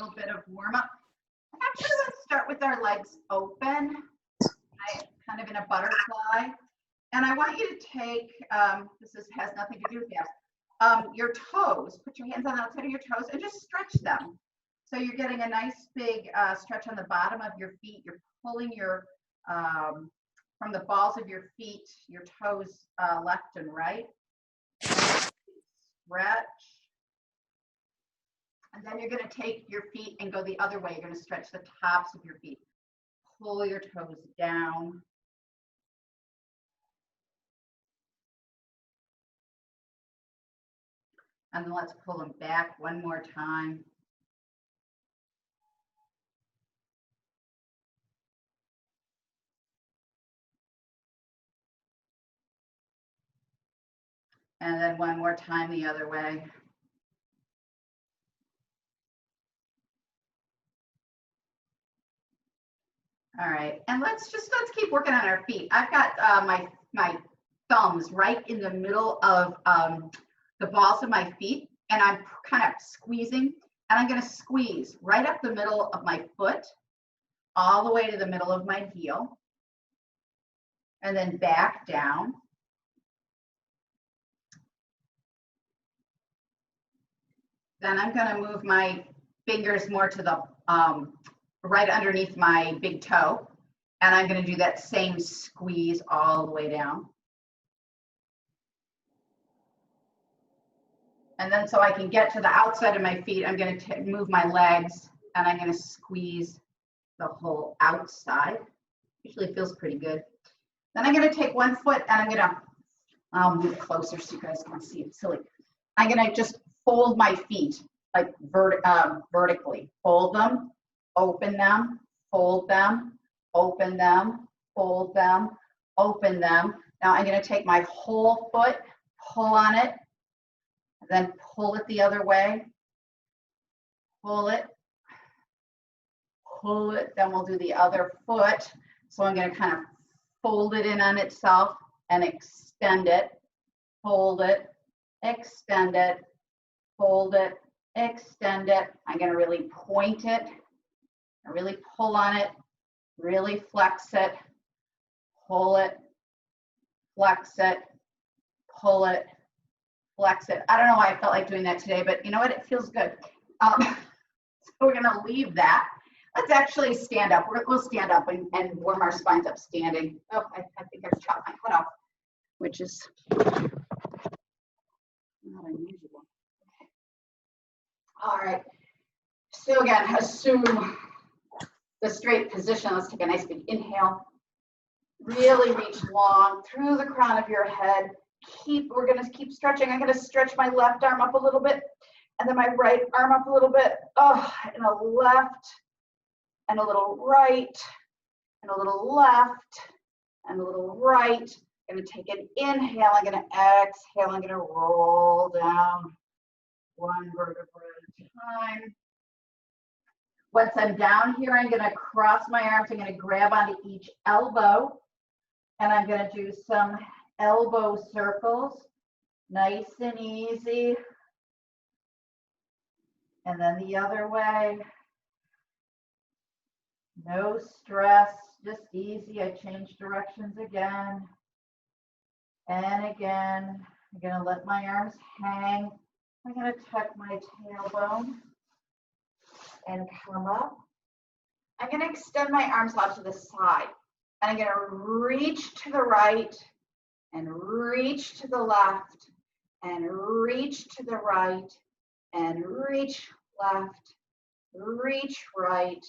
little bit of warm up. I'm actually going to start with our legs open, kind of in a butterfly. And I want you to take, has nothing to do with that, your toes, put your hands on the outside of your toes and just stretch them. So you're getting a nice big stretch on the bottom of your feet. You're pulling your, from the balls of your feet, your toes left and right. Stretch. And then you're going to take your feet and go the other way. You're going to stretch the tops of your feet. Pull your toes down. And then let's pull them back one more time. And then one more time the other way. All right, and let's keep working on our feet. I've got my thumbs right in the middle of the balls of my feet, and I'm kind of squeezing, and I'm going to squeeze right up the middle of my foot, all the way to the middle of my heel, and then back down. Then I'm going to move my fingers more to the right underneath my big toe. And I'm going to do that same squeeze all the way down. And then so I can get to the outside of my feet, I'm going to move my legs and I'm going to squeeze the whole outside. Usually feels pretty good. Then I'm going to take one foot and I'm going to, I'll move closer so you guys can see. It's silly. I'm going to just fold my feet like vertically. Fold them, open them, fold them, open them, fold them, open them. Now I'm going to take my whole foot, pull on it, and then pull it the other way. Pull it, then we'll do the other foot. So I'm going to kind of fold it in on itself and extend it, fold it, extend it, fold it, extend it. I'm going to really point it, really pull on it, really flex it, pull it, flex it, pull it, flex it. I don't know why I felt like doing that today, but you know what? It feels good. So we're going to leave that. Let's actually stand up. We'll stand up and warm our spines up standing. Oh, I think I've chopped my foot off, which is not unusual. Okay. All right. So again, assume the straight position. Let's take a nice big inhale. Really reach long through the crown of your head. We're going to keep stretching. I'm going to stretch my left arm up a little bit and then my right arm up a little bit. Oh, and a left and a little right and a little left and a little right. I'm going to take an inhale. I'm going to exhale. I'm going to roll down one vertebra at a time. Once I'm down here, I'm going to cross my arms. I'm going to grab onto each elbow and I'm going to do some elbow circles, nice and easy. And then the other way. No stress, just easy. I change directions again and again. I'm going to let my arms hang. I'm going to tuck my tailbone and come up. I'm going to extend my arms out to the side. And I'm going to reach to the right and reach to the left and reach to the right and reach left, reach right,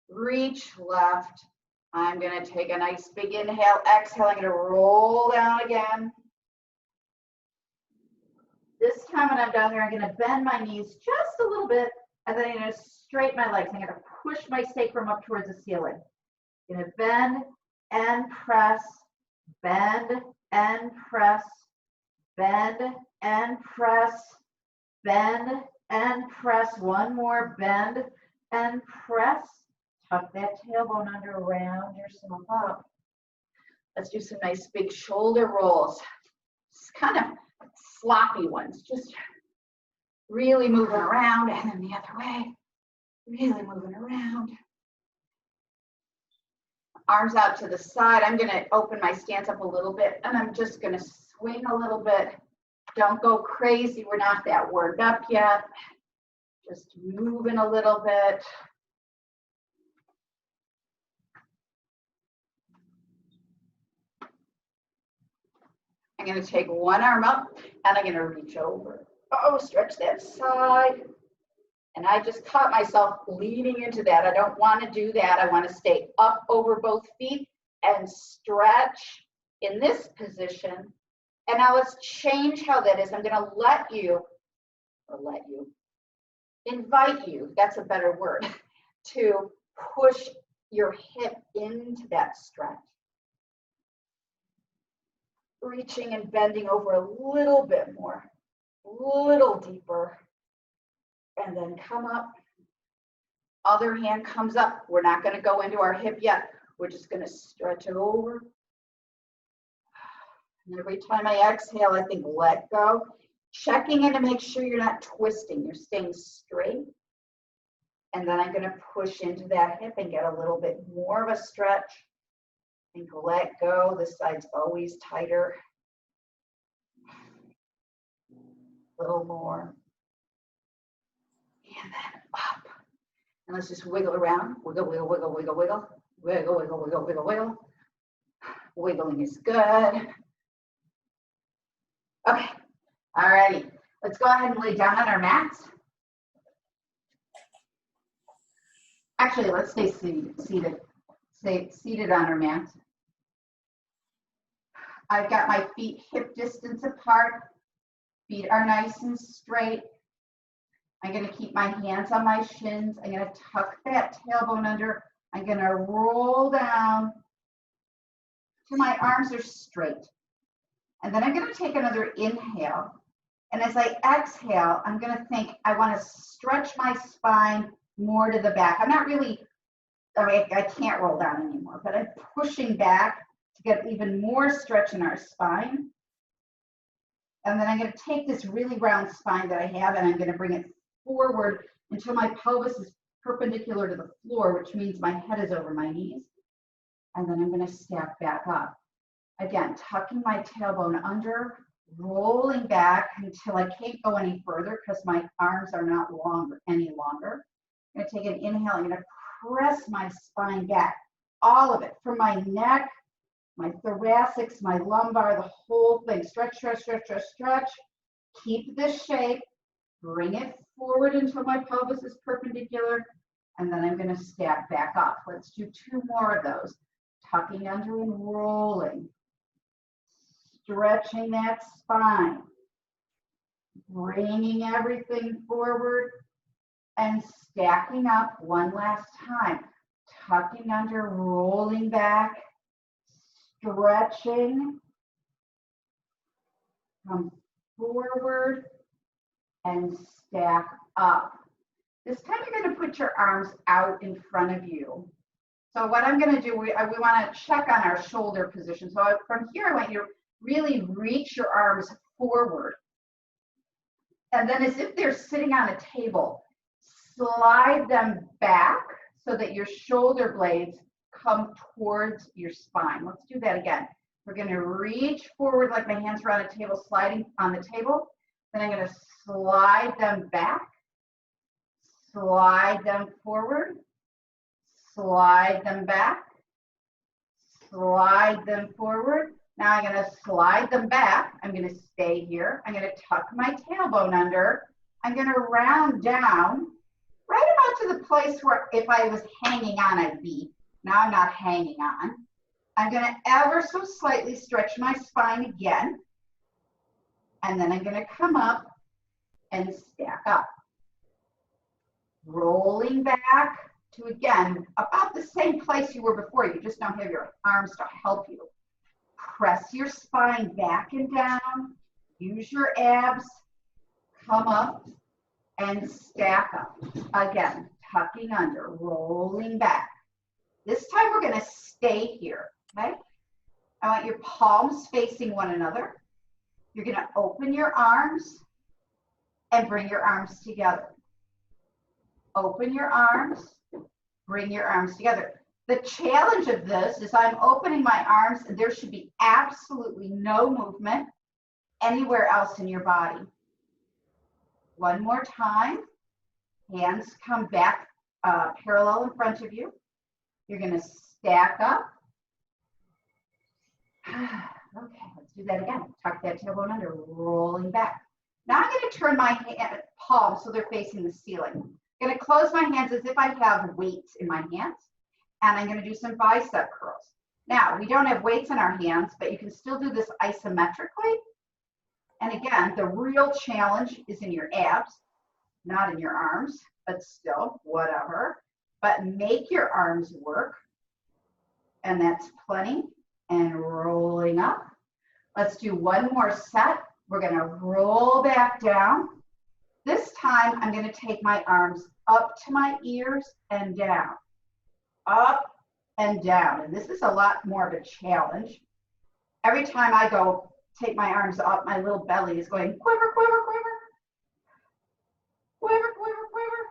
reach left. I'm going to take a nice big inhale, exhale. I'm going to roll down again. This time when I'm down there, I'm going to bend my knees just a little bit, and then I'm going to straighten my legs. I'm going to push my sacrum up towards the ceiling. I'm going to bend and press, bend and press, bend and press, bend and press. One more, bend and press. Tuck that tailbone under, round yourself up. Let's do some nice big shoulder rolls. It's kind of sloppy ones, just really moving around and then the other way. Really moving around. Arms out to the side. I'm gonna open my stance up a little bit and I'm just gonna swing a little bit. Don't go crazy. We're not that warmed up yet. Just moving a little bit. I'm going to take one arm up and I'm going to reach over. Oh, stretch that side. And I just caught myself leaning into that. I don't want to do that. I want to stay up over both feet and stretch in this position. And now let's change how that is. I'm going to invite you, that's a better word, to push your hip into that stretch. Reaching and bending over a little bit more, a little deeper, and then come up. Other hand comes up. We're not going to go into our hip yet. We're just going to stretch it over. And every time I exhale, I think let go. Checking in to make sure you're not twisting. You're staying straight. And then I'm going to push into that hip and get a little bit more of a stretch. And let go. This side's always tighter. A little more. And then up. And let's just wiggle around. Wiggle, wiggle, wiggle, wiggle, wiggle. Wiggle, wiggle, wiggle, wiggle, wiggle. Wiggling is good. Okay. All righty. Let's go ahead and lay down on our mats. Actually, let's stay seated. Stay seated on our mats. I've got my feet hip distance apart. Feet are nice and straight. I'm going to keep my hands on my shins. I'm going to tuck that tailbone under. I'm going to roll down till my arms are straight. And then I'm going to take another inhale. And as I exhale, I'm going to think I want to stretch my spine more to the back. I'm not really, I can't roll down anymore, but I'm pushing back to get even more stretch in our spine. And then I'm going to take this really round spine that I have and I'm going to bring it forward until my pelvis is perpendicular to the floor, which means my head is over my knees. And then I'm going to step back up. Again, tucking my tailbone under, rolling back until I can't go any further because my arms are not any longer. I'm going to take an inhale. I'm going to press my spine back, all of it, from my neck, my thoracics, my lumbar, the whole thing. Stretch, stretch, stretch, stretch, stretch. Keep this shape. Bring it forward until my pelvis is perpendicular. And then I'm going to step back up. Let's do 2 more of those. Tucking under and rolling. Stretching that spine. Bringing everything forward and stacking up one last time. Tucking under, rolling back. Stretching. Come forward and stack up. This time you're going to put your arms out in front of you. So what I'm going to do, we want to check on our shoulder position. So from here, I want you to really reach your arms forward. And then as if they're sitting on a table, slide them back so that your shoulder blades come towards your spine. Let's do that again. We're going to reach forward like my hands are on a table, sliding on the table. Then I'm going to slide them back, slide them forward, slide them back, slide them forward. Now I'm going to slide them back. I'm going to stay here. I'm going to tuck my tailbone under. I'm going to round down right about to the place where if I was hanging on, I'd be. Now I'm not hanging on. I'm going to ever so slightly stretch my spine again. And then I'm going to come up and stack up. Rolling back to, again, about the same place you were before. You just don't have your arms to help you. Press your spine back and down. Use your abs. Come up and stack up. Again, tucking under, rolling back. This time we're going to stay here, okay? I want your palms facing one another. You're going to open your arms and bring your arms together. Open your arms, bring your arms together. The challenge of this is I'm opening my arms and there should be absolutely no movement anywhere else in your body. One more time. Hands come back parallel in front of you. You're going to stack up. Okay, let's do that again. Tuck that tailbone under, rolling back. Now I'm going to turn my palms so they're facing the ceiling. I'm going to close my hands as if I have weights in my hands. And I'm going to do some bicep curls. Now, we don't have weights in our hands, but you can still do this isometrically. And again, the real challenge is in your abs, not in your arms, but still, whatever. But make your arms work. And that's plenty. And rolling up. Let's do one more set. We're going to roll back down. This time, I'm going to take my arms up to my ears and down. Up and down. And this is a lot more of a challenge. Every time I go take my arms up, my little belly is going quiver, quiver, quiver. Quiver, quiver, quiver.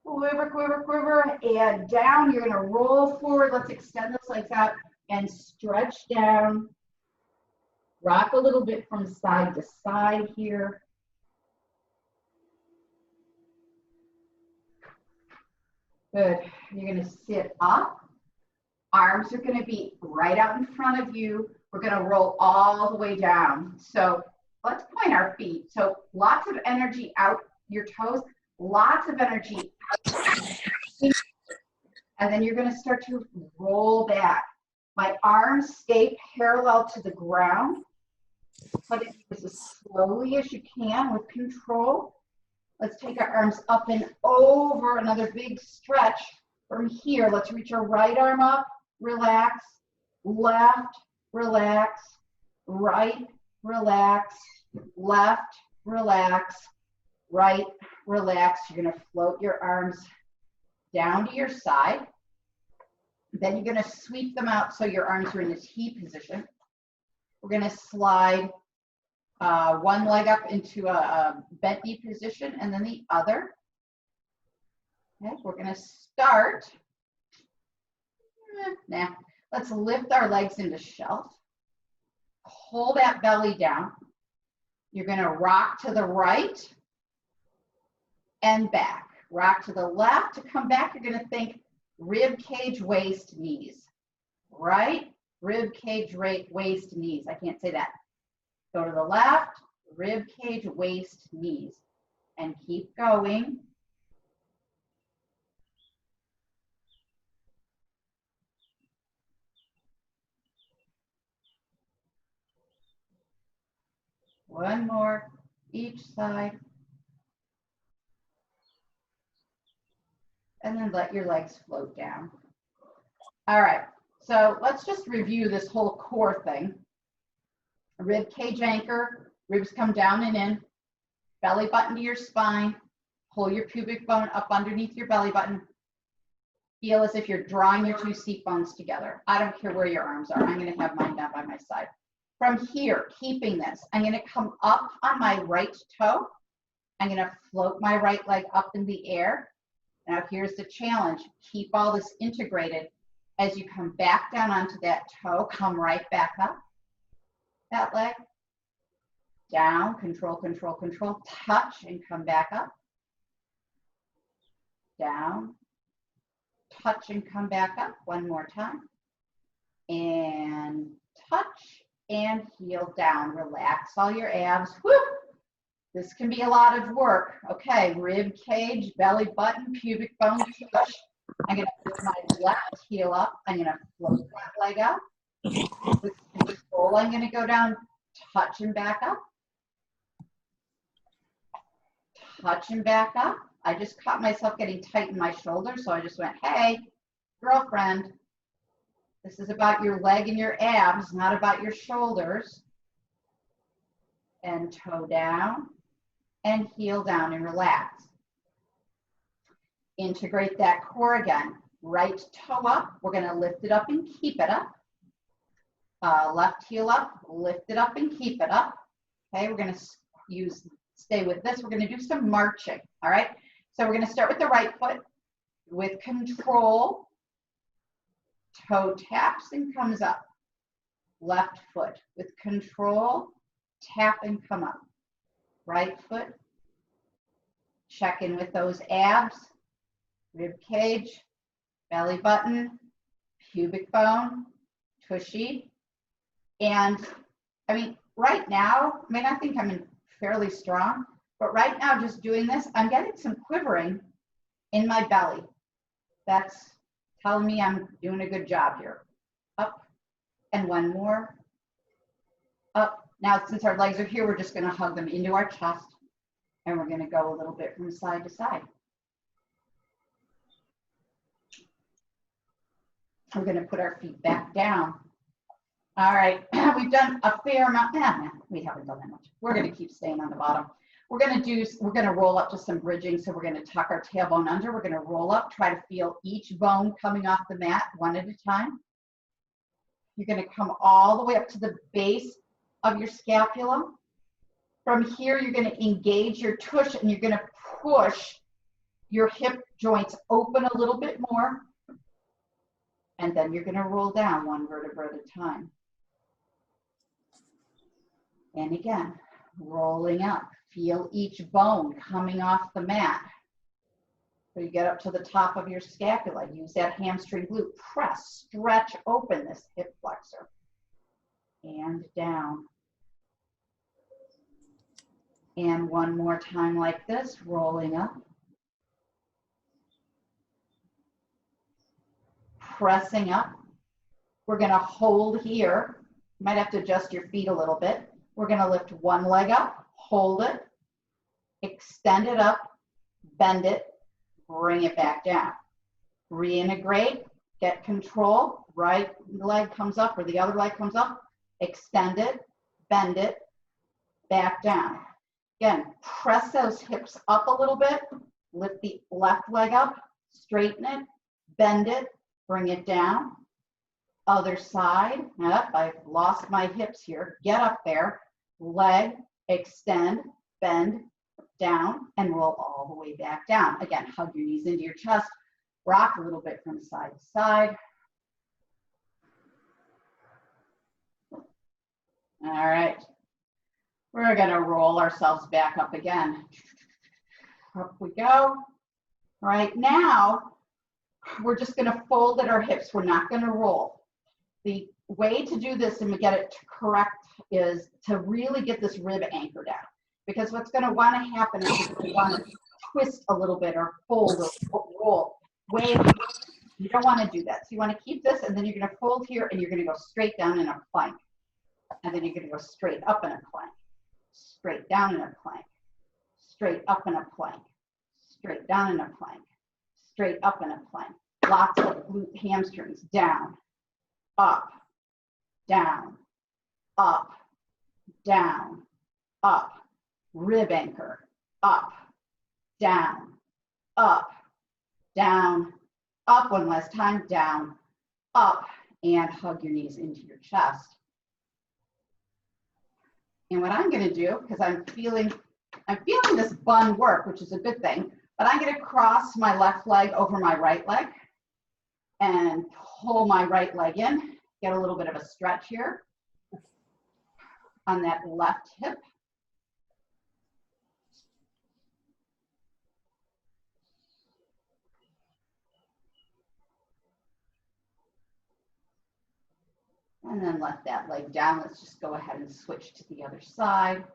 Quiver, quiver, quiver. And down, you're going to roll forward. Let's extend those legs out and stretch down. Rock a little bit from side to side here. Good. You're going to sit up. Arms are going to be right out in front of you. We're going to roll all the way down. So let's point our feet. So lots of energy out your toes, lots of energy out. And then you're going to start to roll back. My arms stay parallel to the ground. Put it as slowly as you can with control. Let's take our arms up and over, another big stretch. From here, let's reach our right arm up, relax, left, relax, right, relax, left, relax, right, relax. You're gonna float your arms down to your side. Then you're gonna sweep them out so your arms are in a T position. We're gonna slide one leg up into a bent knee position and then the other. Okay, we're going to start. Now, let's lift our legs into shelf. Pull that belly down. You're going to rock to the right and back. Rock to the left. To come back, you're going to think rib cage, waist, knees. Right? Rib cage, waist, knees. I can't say that. Go to the left, rib cage, waist, knees, and keep going. One more, each side. And then let your legs float down. All right, so let's just review this whole core thing. Rib cage anchor, ribs come down and in, belly button to your spine, pull your pubic bone up underneath your belly button. Feel as if you're drawing your two seat bones together. I don't care where your arms are. I'm going to have mine down by my side. From here, keeping this, I'm going to come up on my right toe. I'm going to float my right leg up in the air. Now here's the challenge. Keep all this integrated. As you come back down onto that toe, come right back up. That leg, down, control, control, control, touch and come back up, down, touch and come back up, one more time, and touch and heel down, relax all your abs. Woo! This can be a lot of work. Okay, rib cage, belly button, pubic bone, touch. I'm gonna put my left heel up, I'm gonna float that leg up. With control, I'm going to go down, touch and back up. Touch and back up. I just caught myself getting tight in my shoulder, so I just went, hey, girlfriend, this is about your leg and your abs, not about your shoulders. And toe down and heel down and relax. Integrate that core again. Right toe up. We're going to lift it up and keep it up. Left heel up, lift it up and keep it up. Okay, we're going to stay with this. We're going to do some marching. All right. So we're going to start with the right foot with control. Toe taps and comes up. Left foot with control, tap and come up. Right foot, check in with those abs, rib cage, belly button, pubic bone, tushy. And I mean, right now, I think I'm fairly strong, but right now just doing this, I'm getting some quivering in my belly. That's telling me I'm doing a good job here. Up, and one more. Up. Now, since our legs are here, we're just going to hug them into our chest, and we're going to go a little bit from side to side. We're going to put our feet back down. All right, we've done a fair amount. We haven't done that much. We're going to keep staying on the bottom. We're going to roll up to some bridging. So we're going to tuck our tailbone under. We're going to roll up, try to feel each bone coming off the mat one at a time. You're going to come all the way up to the base of your scapula. From here, you're going to engage your tush and you're going to push your hip joints open a little bit more. And then you're going to roll down one vertebra at a time. And again, rolling up. Feel each bone coming off the mat. So you get up to the top of your scapula. Use that hamstring glute. Press, stretch open this hip flexor. And down. And one more time like this, rolling up. Pressing up. We're going to hold here. You might have to adjust your feet a little bit. We're going to lift one leg up, hold it, extend it up, bend it, bring it back down. Reintegrate, get control. Right leg comes up or the other leg comes up, extend it, bend it, back down. Again, press those hips up a little bit, lift the left leg up, straighten it, bend it, bring it down. Other side. Up, I've lost my hips here. Get up there. Leg, extend, bend, down, and roll all the way back down. Again, hug your knees into your chest. Rock a little bit from side to side. All right. We're going to roll ourselves back up again. Up we go. All right, now we're just going to fold at our hips. We're not going to roll. The way to do this and to get it correct is to really get this rib anchor down. Because what's going to want to happen is you're going to want to twist a little bit or fold or roll. You don't want to do that. So you want to keep this and then you're going to fold here and you're going to go straight down in a plank. And then you're going to go straight up in a plank. Straight down in a plank. Straight up in a plank. Straight down in a plank. Straight up in a plank. Lots of glute hamstrings. Down. Up, down, up, down, up, rib anchor, up, down, up, down, up, one last time, down, up, and hug your knees into your chest. And what I'm going to do, because I'm feeling this bun work, which is a good thing, but I'm going to cross my left leg over my right leg and pull my right leg in, get a little bit of a stretch here on that left hip. And then let that leg down. Let's just go ahead and switch to the other side.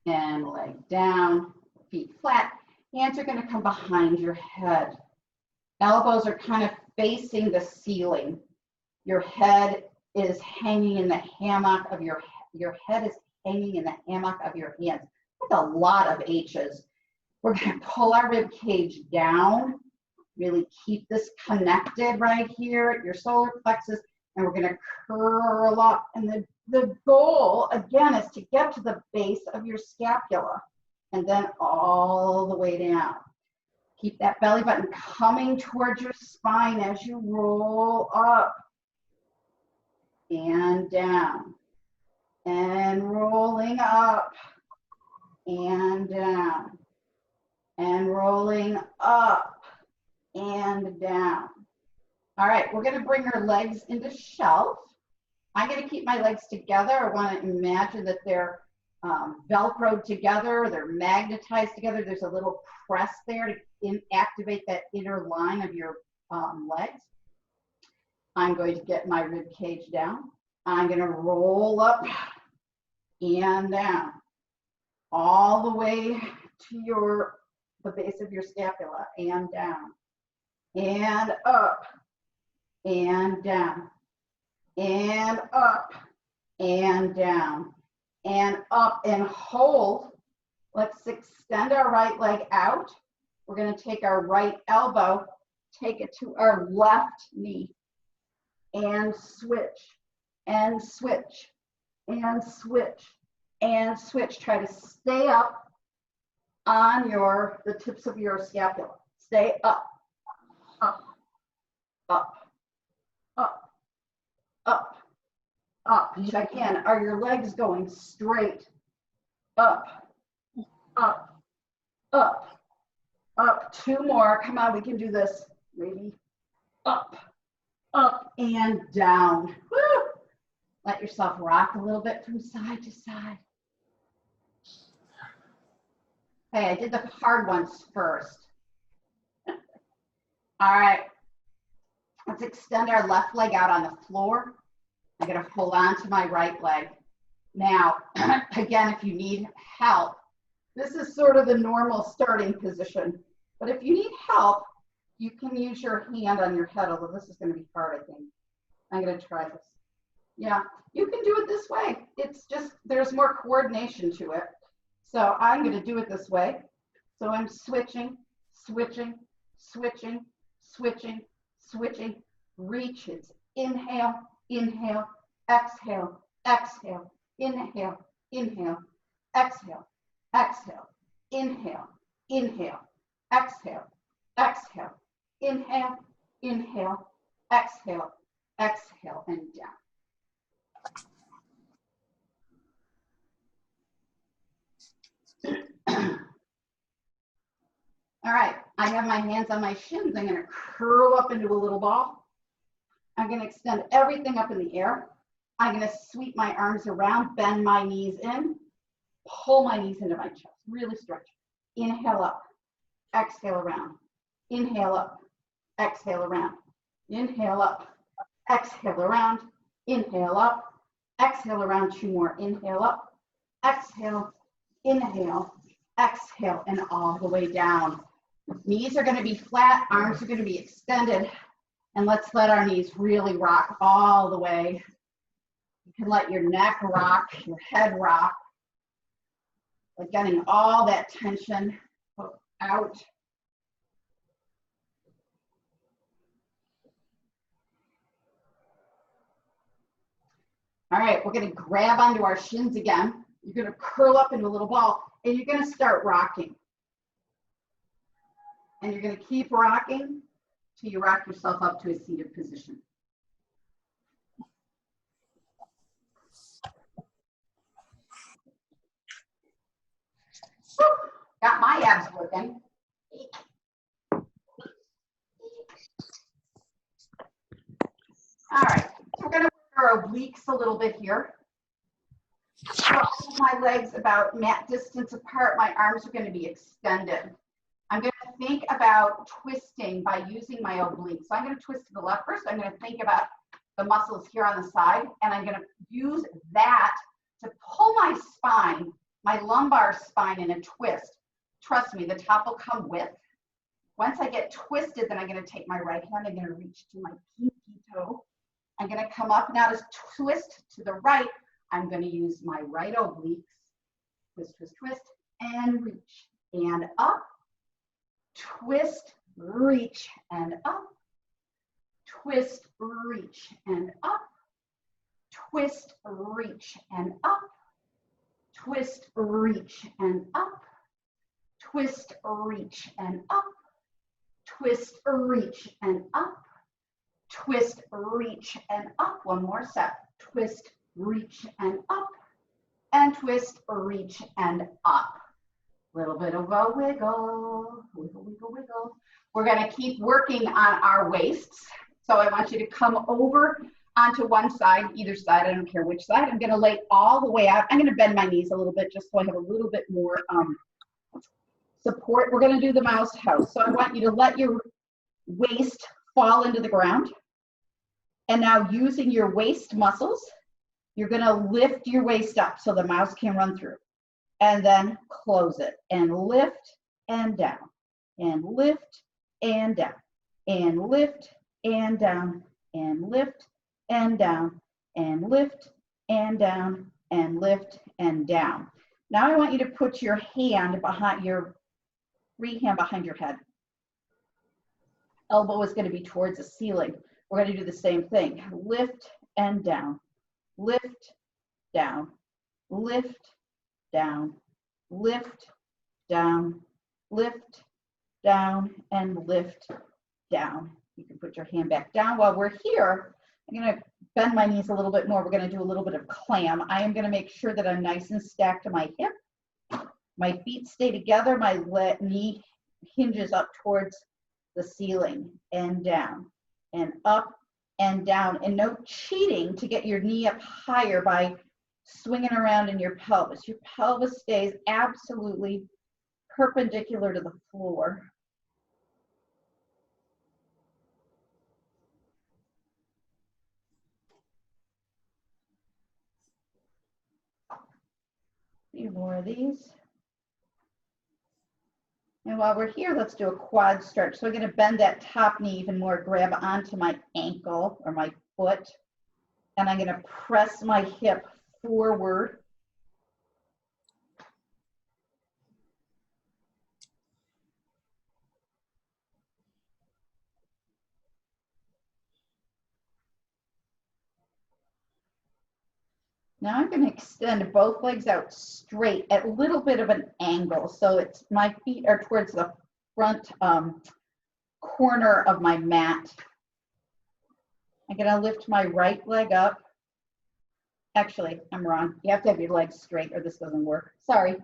And leg down, feet flat. Hands are going to come behind your head. Elbows are kind of facing the ceiling. Your head is hanging in the hammock of your head is hanging in the hammock of your hands. That's a lot of H's. We're going to pull our rib cage down. Really keep this connected right here at your solar plexus. And we're going to curl up. And the goal, again, is to get to the base of your scapula and then all the way down. Keep that belly button coming towards your spine as you roll up and down and rolling up and down and rolling up and down. All right, we're going to bring our legs into shelf. I'm going to keep my legs together. I want to imagine that they're Velcroed together, they're magnetized together. There's a little press there to activate that inner line of your legs. I'm going to get my rib cage down. I'm going to roll up and down all the way to the base of your scapula and down and up and down and up and down and up and hold. Let's extend our right leg out. We're going to take our right elbow, take it to our left knee and switch and switch and switch and switch. Try to stay up on the tips of your scapula. Stay up, up, up, up, up, up. Check in. Are your legs going straight? Up, up, up, up. Two more. Come on, we can do this. Ready? Up, up, and down. Woo! Let yourself rock a little bit from side to side. Okay, I did the hard ones first. All right. Let's extend our left leg out on the floor. I'm going to hold on to my right leg. Now, again, if you need help, this is sort of the normal starting position. But if you need help, you can use your hand on your head, although this is going to be hard, I think. I'm going to try this. Yeah, you can do it this way. It's just, there's more coordination to it. So I'm going to do it this way. So I'm switching, switching, switching, switching, switching. Reach. It's inhale, inhale, exhale, exhale, inhale, inhale, exhale, exhale, inhale, inhale, exhale, exhale, inhale, inhale, exhale, exhale, and down. All right, I have my hands on my shins. I'm going to curl up into a little ball. I'm going to extend everything up in the air. I'm going to sweep my arms around, bend my knees in, pull my knees into my chest, really stretch. Inhale up, exhale around. Inhale up, exhale around. Inhale up, exhale around. Inhale up, exhale around. Two more. Inhale up, exhale, inhale, exhale, and all the way down. Knees are going to be flat, arms are going to be extended, and let's let our knees really rock all the way. You can let your neck rock, your head rock, like getting all that tension out. All right, we're going to grab onto our shins again. You're going to curl up into a little ball, and you're going to start rocking. And you're going to keep rocking till you rock yourself up to a seated position. Woo! Got my abs working. All right, so we're going to work our obliques a little bit here. So my legs about mat distance apart. My arms are going to be extended. I'm going to think about twisting by using my obliques. So I'm going to twist to the left first. I'm going to think about the muscles here on the side, and I'm going to use that to pull my spine, my lumbar spine in a twist. Trust me, the top will come with. Once I get twisted, then I'm going to take my right hand. I'm going to reach to my pinky toe. I'm going to come up now to twist to the right. I'm going to use my right obliques. Twist, twist, twist, and reach. And up. Twist, reach, and up. Twist, reach, and up. Twist, reach, and up. Twist, reach, and up. Twist, reach, and up. twist, reach, and up, twist, reach, and up. One more set, twist, reach, and up, and twist, reach, and up. Little bit of a wiggle, wiggle, wiggle, wiggle. We're gonna keep working on our waists. So I want you to come over onto one side, either side, I don't care which side. I'm gonna lay all the way out. I'm gonna bend my knees a little bit just so I have a little bit more support. We're gonna do the mouse house. So I want you to let your waist fall into the ground. And now using your waist muscles, you're gonna lift your waist up so the mouse can run through. And then close it and lift and down and lift and down and lift and down and lift and down and lift and down and lift and down. Now I want you to put your hand behind your free hand behind your head. Elbow is going to be towards the ceiling. We're going to do the same thing. Lift and down, lift, down, lift, down, lift, down, lift, down, and lift, down. You can put your hand back down. While we're here, I'm going to bend my knees a little bit more. We're going to do a little bit of clam. I am going to make sure that I'm nice and stacked to my hip. My feet stay together. My knee hinges up towards the ceiling and down and up and down. And no cheating to get your knee up higher by swinging around in your pelvis. Your pelvis stays absolutely perpendicular to the floor. A few more of these. And while we're here, let's do a quad stretch. So I'm going to bend that top knee even more, grab onto my ankle or my foot, and I'm going to press my hip forward. Now I'm going to extend both legs out straight at a little bit of an angle. So it's my feet are towards the front corner of my mat. I'm going to lift my right leg up. Actually, I'm wrong. You have to have your legs straight or this doesn't work. Sorry.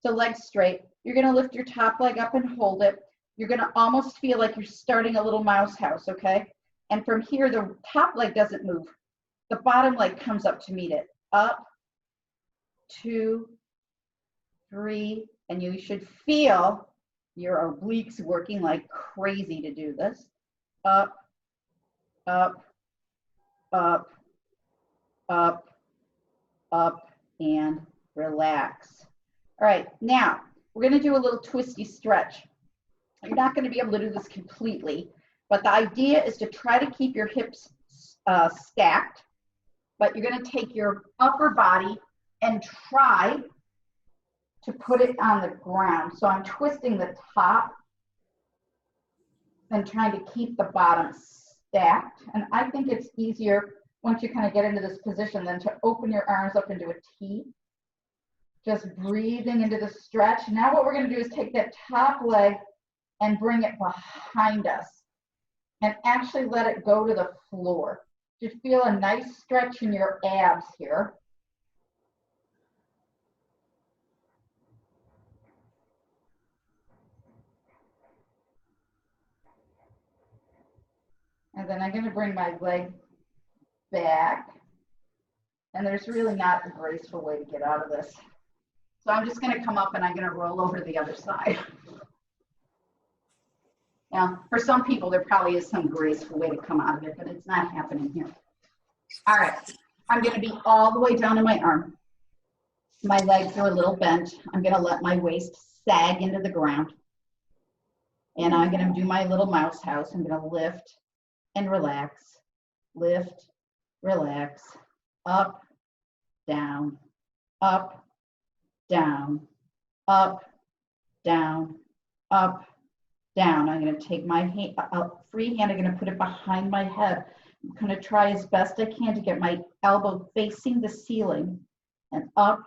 So legs straight. You're going to lift your top leg up and hold it. You're going to almost feel like you're starting a little mouse house, okay? And from here, the top leg doesn't move. The bottom leg comes up to meet it. Up, 2, 3, and you should feel your obliques working like crazy to do this. Up, up, up, up, up, and relax. All right, now we're going to do a little twisty stretch. You're not going to be able to do this completely, but the idea is to try to keep your hips stacked. But you're going to take your upper body and try to put it on the ground. So I'm twisting the top and trying to keep the bottom stacked. And I think it's easier once you kind of get into this position than to open your arms up into a T. Just breathing into the stretch. Now what we're going to do is take that top leg and bring it behind us and actually let it go to the floor. Just feel a nice stretch in your abs here. And then I'm going to bring my leg back. And there's really not a graceful way to get out of this. So I'm just going to come up and I'm going to roll over to the other side. Now, for some people, there probably is some graceful way to come out of it, but it's not happening here. All right, I'm going to be all the way down in my arm. My legs are a little bent. I'm going to let my waist sag into the ground. And I'm going to do my little mouse house. I'm going to lift and relax, lift, relax, up, down, up, down, up, down, up, down. I'm going to take my hand, free hand, I'm going to put it behind my head. I'm going to try as best I can to get my elbow facing the ceiling and up,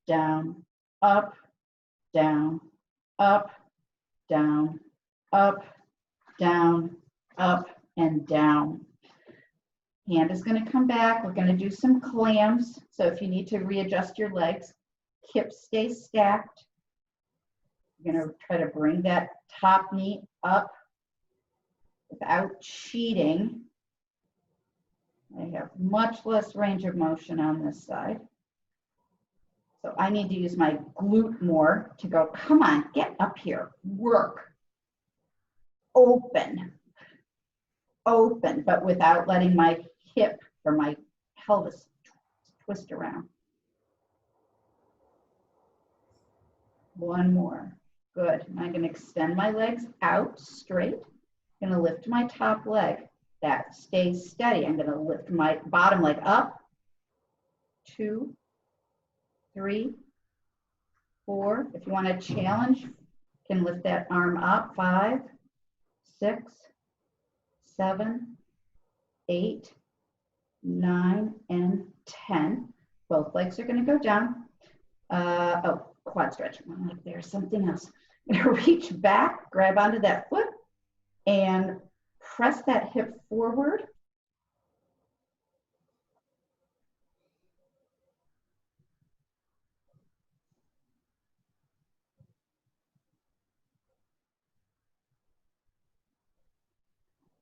down, up, down, up, down, up, down, up, and down. Hand is going to come back. We're going to do some clams. So if you need to readjust your legs, hips stay stacked. You're going to try to bring that top knee up without cheating. I have much less range of motion on this side. So I need to use my glute more to go, come on, get up here, work, open, open, but without letting my hip or my pelvis twist around. One more. Good. I'm going to extend my legs out straight. I'm going to lift my top leg. That stays steady. I'm going to lift my bottom leg up. 2, 3, 4. If you want to challenge, you can lift that arm up. 5, 6, 7, 8, 9, and 10. Both legs are going to go down. Oh, quad stretch. There's something else. I'm going to reach back, grab onto that foot, and press that hip forward.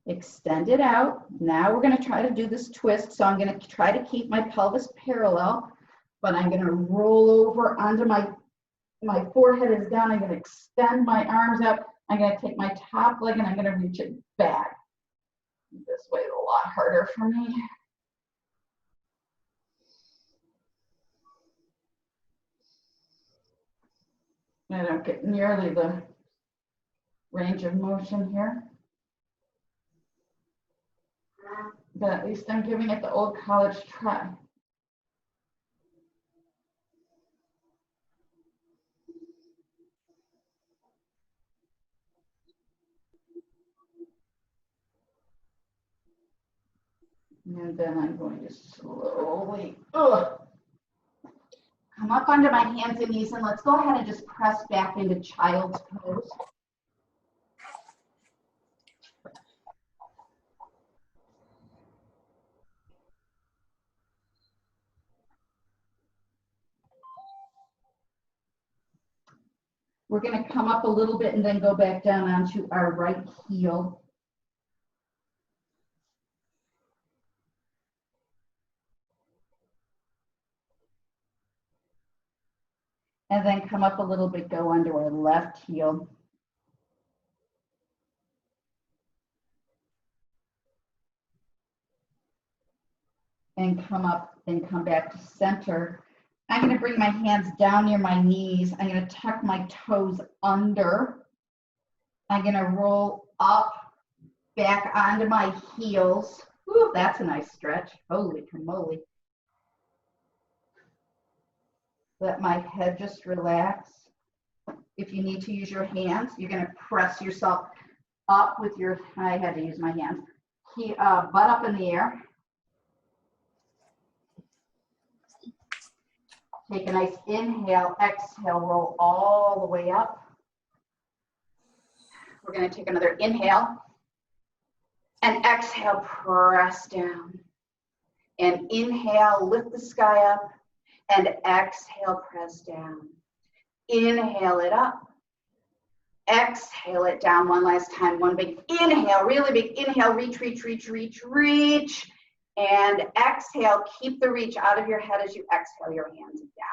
Extend it out. Now we're going to try to do this twist. So I'm going to try to keep my pelvis parallel, but I'm going to roll over onto my forehead is down. I'm going to extend my arms up. I'm going to take my top leg and I'm going to reach it back. This way is a lot harder for me. I don't get nearly the range of motion here. But at least I'm giving it the old college try. And then I'm going to slowly come up onto my hands and knees, and let's go ahead and just press back into child's pose. We're going to come up a little bit and then go back down onto our right heel. And then come up a little bit, go under our left heel. And come up and come back to center. I'm going to bring my hands down near my knees. I'm going to tuck my toes under. I'm going to roll up, back onto my heels. Ooh, that's a nice stretch. Holy camoli. Let my head just relax. If you need to use your hands, you're going to press yourself up with your, I had to use my hands, butt up in the air. Take a nice inhale, exhale, roll all the way up. We're going to take another inhale and exhale, press down. And inhale, lift the sky up, and exhale, press down. Inhale it up. Exhale it down one last time. One big inhale, really big inhale, reach, reach, reach, reach, reach. And exhale, keep the reach out of your head as you exhale your hands again.